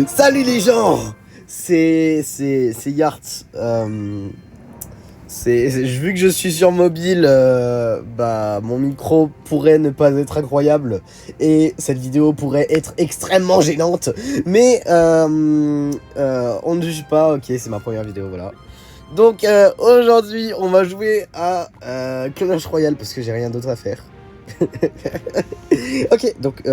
Salut les gens. C'est Yart. Vu que je suis sur mobile, mon micro pourrait ne pas être incroyable et cette vidéo pourrait être extrêmement gênante. Mais on ne juge pas. Ok, c'est ma première vidéo, voilà. Donc aujourd'hui, on va jouer à Clash Royale parce que j'ai rien d'autre à faire. Ok, donc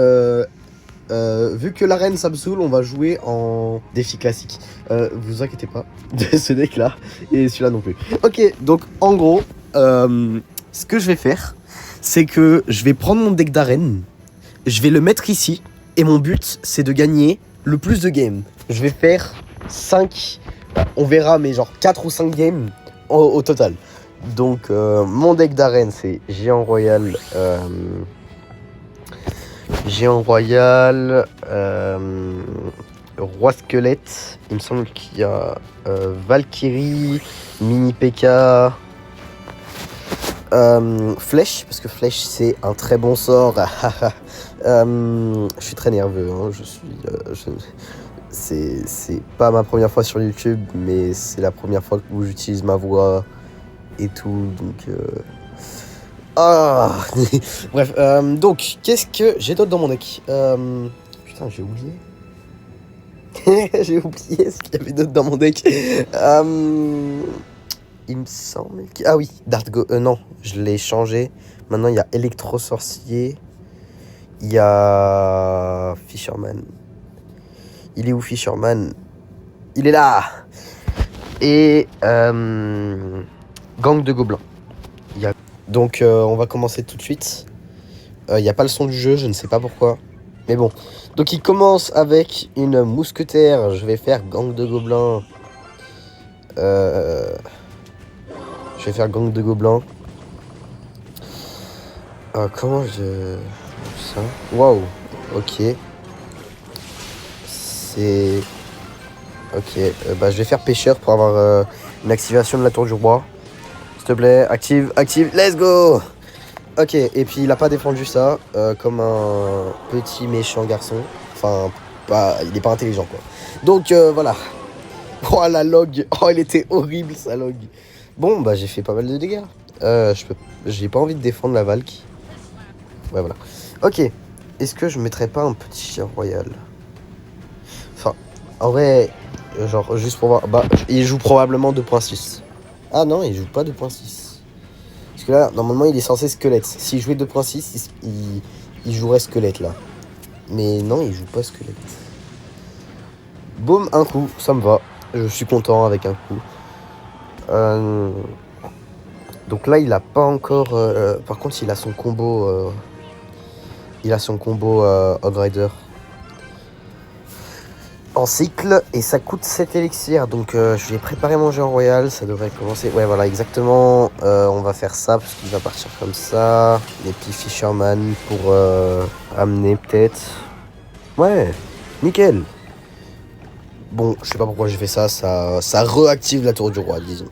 vu que l'arène ça me saoule, on va jouer en défi classique. Vous inquiétez pas de ce deck là et celui-là non plus. Ok, donc en gros, ce que je vais faire, c'est que je vais prendre mon deck d'arène, je vais le mettre ici et mon but c'est de gagner le plus de games. Je vais faire 5, on verra, mais genre 4 ou 5 games au total. Donc mon deck d'arène c'est Géant Royal. Géant Royal, Roi Squelette, il me semble qu'il y a Valkyrie, Mini P.K., Flèche, parce que Flèche c'est un très bon sort. Je suis très nerveux, hein. C'est pas ma première fois sur YouTube, mais c'est la première fois où j'utilise ma voix et tout, donc... Ah. Bref, donc, qu'est-ce que j'ai d'autre dans mon deck? Putain, j'ai oublié. J'ai oublié ce qu'il y avait d'autre dans mon deck. Il me semble... Ah oui, Dartgo... non, je l'ai changé. Maintenant, il y a Électro-Sorcier. Il y a... Fisherman. Il est où, Fisherman? Il est là. Et... Gang de Gobelins. Il y a... Donc on va commencer tout de suite. Il n'y a pas le son du jeu, je ne sais pas pourquoi. Mais bon. Donc il commence avec une mousquetaire. Je vais faire gang de gobelins. Je vais faire gang de gobelins. Comment je... ça. Waouh. Ok. C'est... Ok. Je vais faire pêcheur pour avoir une activation de la tour du roi. S'il te plaît, active, let's go! Ok, et puis il a pas défendu ça comme un petit méchant garçon. Enfin, il est pas intelligent quoi. Donc voilà. Oh la log, oh elle était horrible sa log. Bon bah j'ai fait pas mal de dégâts. J'ai pas envie de défendre la Valk. Ouais voilà. Ok, est-ce que je mettrais pas un petit chien royal? Enfin, en vrai, genre juste pour voir. Bah, il joue probablement 2.6. Ah non, il joue pas 2.6. Parce que là, normalement, il est censé squelette. S'il jouait 2.6, il jouerait squelette, là. Mais non, il joue pas squelette. Boum, un coup, ça me va. Je suis content avec un coup. Donc là, il a pas encore... par contre, il a son combo... Hog-Rider en cycle et ça coûte 7 élixirs, donc je vais préparer mon jeu en royal, ça devrait commencer. Ouais voilà, exactement. On va faire ça parce qu'il va partir comme ça. Les petits Fisherman pour amener peut-être. Ouais, nickel. Bon, je sais pas pourquoi j'ai fait ça, ça réactive la tour du roi, disons.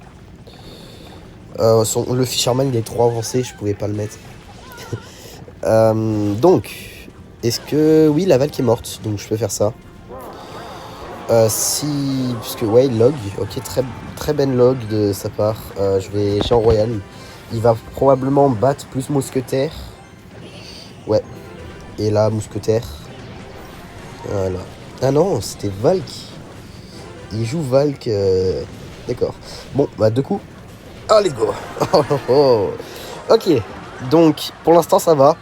Le Fisherman il est trop avancé, je pouvais pas le mettre. Donc, est-ce que... Oui, la Valk est morte, donc je peux faire ça. Puisque ouais, log, ok, très bonne log de sa part. Je vais chez en royal. Il va probablement battre plus mousquetaire. Ouais. Et là, mousquetaire. Voilà. Ah non, c'était Valk. Il joue Valk. D'accord. Bon, bah 2 coups. Ah, let's go. Ok. Donc, pour l'instant, ça va.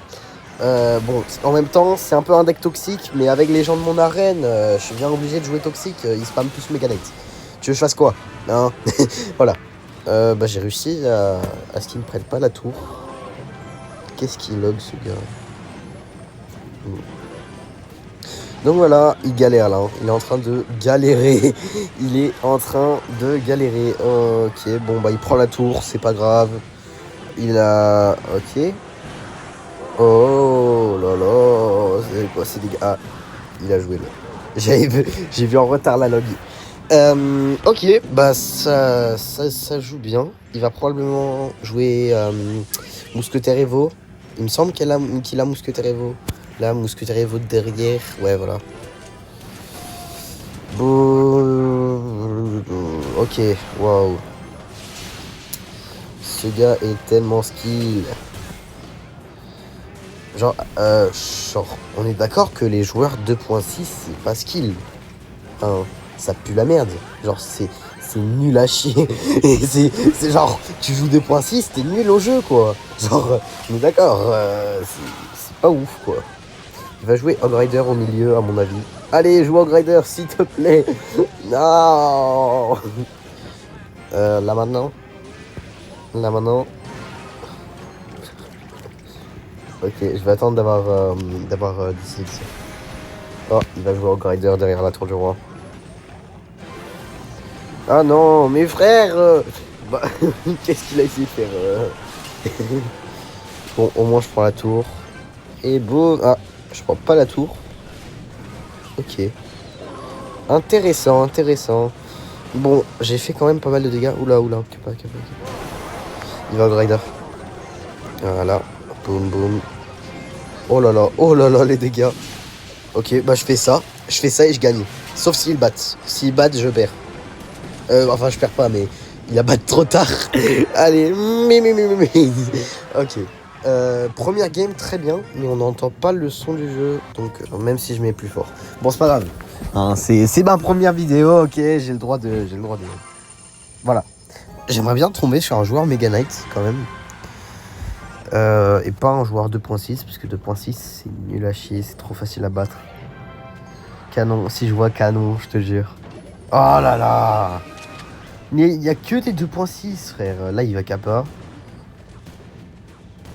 Bon, en même temps, c'est un peu un deck toxique, mais avec les gens de mon arène, je suis bien obligé de jouer toxique. Ils spamment tous mes canettes. Tu veux que je fasse quoi? Hein? Voilà. J'ai réussi à ce qu'il me prenne pas la tour. Qu'est-ce qu'il log ce gars? Donc voilà, il galère là. Hein. Il est en train de galérer. Il est en train de galérer. Ok, bon, bah il prend la tour, c'est pas grave. Il a... Ok. Oh là là, c'est quoi ces dégâts? Ah, il a joué là. J'ai vu en retard la log. Ok, bah ça joue bien. Il va probablement jouer Mousquetaire Evo. Il me semble qu'il a Mousquetaire Evo. Là, Mousquetaire Evo derrière. Ouais, voilà. Ok, waouh. Ce gars est tellement skill. Genre, on est d'accord que les joueurs 2.6, c'est pas skill. Enfin, ça pue la merde. Genre, c'est nul à chier. Et c'est genre, tu joues 2.6, t'es nul au jeu, quoi. Genre, on est d'accord, c'est pas ouf, quoi. Il va jouer Hog Rider au milieu, à mon avis. Allez, joue Hog Rider, s'il te plaît. Non. Là maintenant. Là maintenant. Ok, je vais attendre d'avoir 10 x. Oh, il va jouer Hog Rider derrière la tour du roi. Ah non, mes frères bah, qu'est-ce qu'il a essayé de faire Bon, au moins je prends la tour. Et boum. Ah, je prends pas la tour. Ok. Intéressant, intéressant. Bon, j'ai fait quand même pas mal de dégâts. Oula, oula. Il va au Rider. Voilà. Boum, boum. Oh là là, les dégâts. Ok, bah je fais ça. Je fais ça et je gagne. Sauf s'ils battent. S'ils battent, je perds. Enfin, je perds pas, mais il a battu trop tard. Allez. Ok. Première game, très bien, mais on n'entend pas le son du jeu, donc même si je mets plus fort. Bon, c'est pas grave. Hein, c'est ma première vidéo, ok, j'ai le droit de... Voilà. J'aimerais bien tomber sur un joueur Mega Knight, quand même. Et pas un joueur 2.6, parce que 2.6, c'est nul à chier, c'est trop facile à battre. Canon, si je vois canon, je te jure. Oh là là. Mais il n'y a que des 2.6, frère. Là, il va Kappa.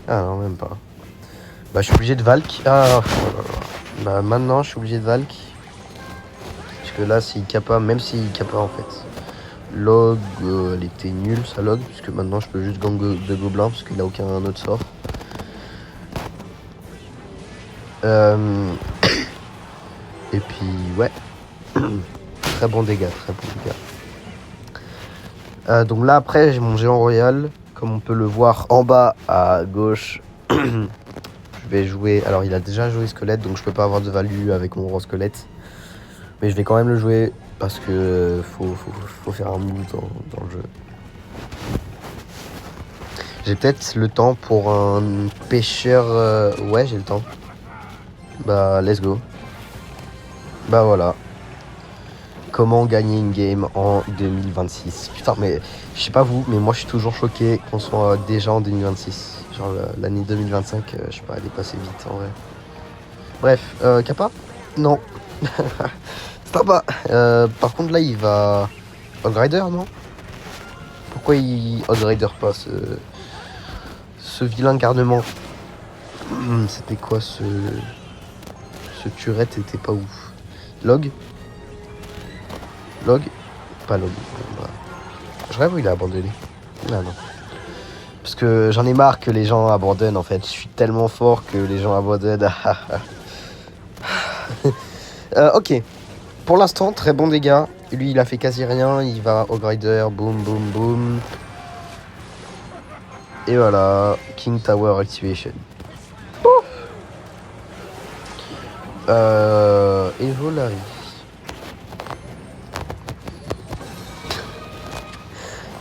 Ah non, même pas. Bah, je suis obligé de Valk. Ah, oh là là. Bah, maintenant, je suis obligé de Valk. Parce que là, s'il Kappa, même s'il Kappa, en fait. Log, elle était nulle, sa log. Puisque maintenant, je peux juste gang de gobelins. Parce qu'il a aucun autre sort. Et puis, ouais. Très bon dégâts, très bon dégâts. Donc là, après, j'ai mon géant royal. Comme on peut le voir en bas à gauche. Je vais jouer. Alors, il a déjà joué squelette, donc je peux pas avoir de value avec mon gros squelette. Mais je vais quand même le jouer parce que faut faire un move dans le jeu. J'ai peut-être le temps pour un pêcheur. Ouais, j'ai le temps. Bah, let's go. Bah voilà. Comment gagner une game en 2026? Putain, mais je sais pas vous, mais moi je suis toujours choqué qu'on soit déjà en 2026. Genre l'année 2025, je sais pas, elle est passée vite en vrai. Bref, Kappa? Non. Sympa. Par contre là il va... Hog Rider, non? Pourquoi il Hog Rider pas ce vilain garnement? C'était quoi ce turret était pas ouf. Log? Log? Pas log. Bon, bah. Je rêve où il a abandonné. Ah non. Parce que j'en ai marre que les gens abandonnent en fait. Je suis tellement fort que les gens abandonnent. Ok. Pour l'instant, très bon dégâts. Lui, il a fait quasi rien. Il va au Rider. Boum, boum, boum. Et voilà. King Tower Activation. Evolari.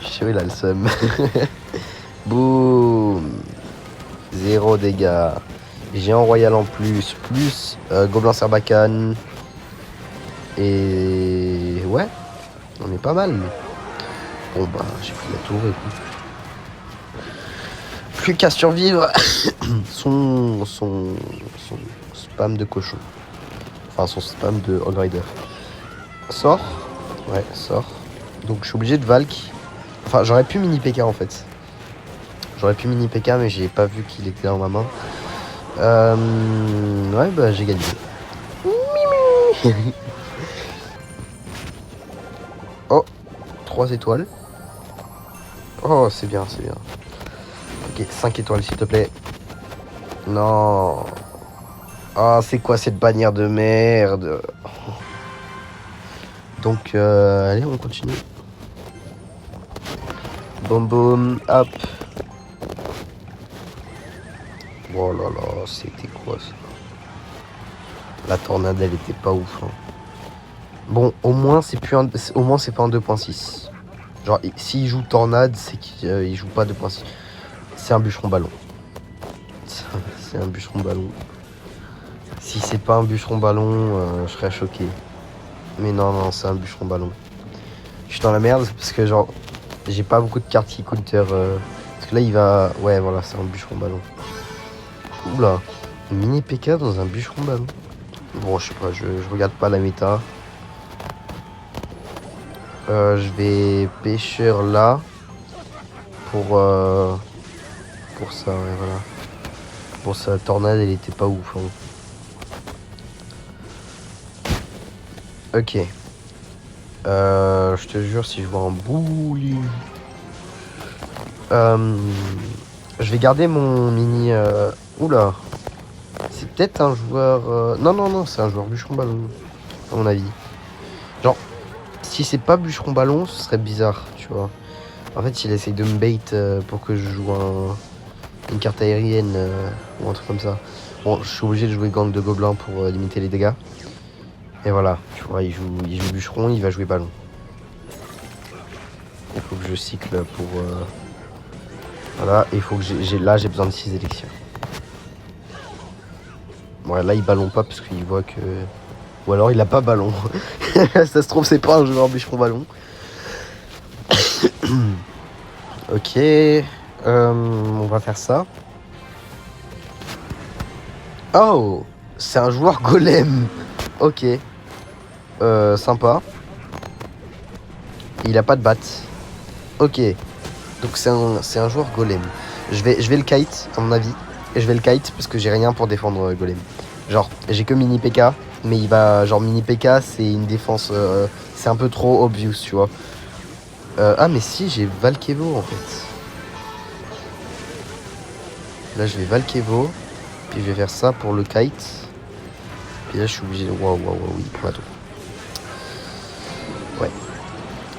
Je sais, il a le seum. Boum. 0 dégâts. Géant royal en plus. Plus Gobelin Sarbacane. Et ouais. On est pas mal. Bon bah j'ai pris la tour et tout. Plus qu'à survivre. son spam de cochon. Enfin son spam de Hog Rider. Sort. Ouais, sort. Donc je suis obligé de Valk. Enfin j'aurais pu mini PK en fait. J'aurais pu mini PK mais j'ai pas vu qu'il était dans ma main. Ouais bah j'ai gagné. Oh, 3 étoiles. Oh c'est bien, c'est bien. Ok, 5 étoiles s'il te plaît. Non. Ah, c'est quoi cette bannière de merde? Donc, allez, on continue. Boum boum, hop. Oh là là, c'était quoi ça? La tornade, elle était pas ouf. Hein. Bon, au moins, c'est plus au moins, c'est pas un 2.6. Genre, s'il joue Tornade, c'est qu'il joue pas 2.6. C'est un bûcheron ballon. C'est un bûcheron ballon. Si c'est pas un bûcheron ballon, je serais choqué. Mais non, c'est un bûcheron ballon. Je suis dans la merde parce que, genre, j'ai pas beaucoup de cartes qui counter. Parce que là, il va. Ouais, voilà, c'est un bûcheron ballon. Oula, mini PK dans un bûcheron ballon. Bon, je sais pas, je regarde pas la méta. Je vais pêcheur là pour ça, ouais, voilà. Pour sa tornade, elle était pas ouf. Hein. Ok. Je te jure, si je vois un bouli. Je vais garder mon mini. Oula. C'est peut-être un joueur. Non, c'est un joueur bûcheron ballon, à mon avis. Genre, si c'est pas bûcheron ballon, ce serait bizarre, tu vois. En fait, il essaye de me bait pour que je joue une carte aérienne ou un truc comme ça. Bon, je suis obligé de jouer gang de gobelins pour limiter les dégâts. Et voilà, tu vois, il joue bûcheron, il va jouer ballon. Il faut que je cycle pour... Voilà, il faut que j'ai besoin de 6 élixirs. Ouais, là, il ballon pas parce qu'il voit que... Ou alors, il a pas ballon. Ça se trouve, c'est pas un joueur bûcheron ballon. Ok, on va faire ça. Oh, c'est un joueur golem. Ok, sympa. Il a pas de batte. Ok, donc c'est un joueur golem. Je vais le kite à mon avis. Et je vais le kite parce que j'ai rien pour défendre golem. Genre, j'ai que mini PK. Mais il va... Genre, mini PK, c'est une défense... c'est un peu trop obvious, tu vois. Ah, mais si, j'ai Valkevo, en fait. Là, je vais Valkevo. Puis je vais faire ça pour le kite. Puis là, je suis obligé de... Waouh, il prend la tour. Ouais.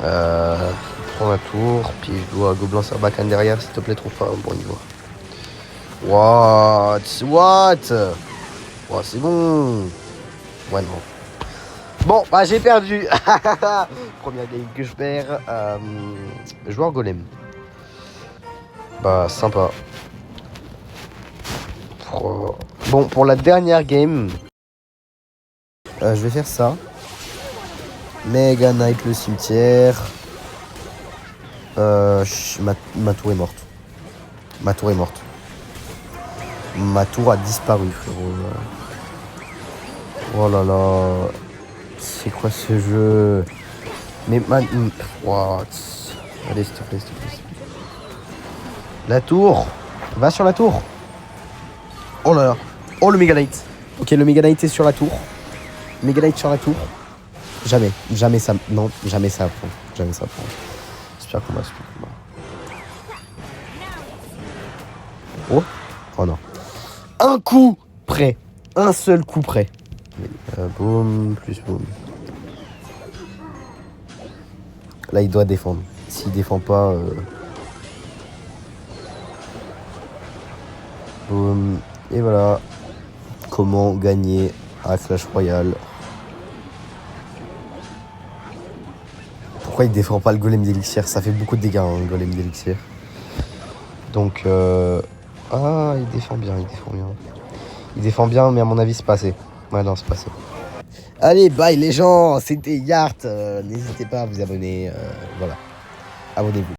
Il prend la tour. Puis je dois Gobelin Sarbacane derrière, s'il te plaît, trop fort. Bon niveau. What? Oh, c'est bon. Ouais, non. Bon, bah j'ai perdu. Première game que je perds. Joueur golem. Bah, sympa. Bon, pour la dernière game, je vais faire ça. Mega Knight le cimetière. Ma tour est morte. Ma tour a disparu, frérot. Oh là là. C'est quoi ce jeu? Mais what? Allez, s'il te plaît. La tour. Va sur la tour. Oh là là. Oh, le Mega Knight. Ok, le Mega Knight est sur la tour. Mega Knight sur la tour. Jamais ça. Non, jamais ça prend. Super combat. Oh non. Un coup près. Un seul coup près. Boum, plus boum. Là, il doit défendre. S'il défend pas... Boum. Et voilà. Comment gagner à Clash Royale. Pourquoi il défend pas le golem d'élixir? Ça fait beaucoup de dégâts, hein, le golem d'élixir. Donc... Ah, il défend bien. Il défend bien, mais à mon avis, c'est pas assez. Ouais, non, c'est pas assez. Allez, bye les gens, c'était Yart. N'hésitez pas à vous abonner. Voilà. Abonnez-vous.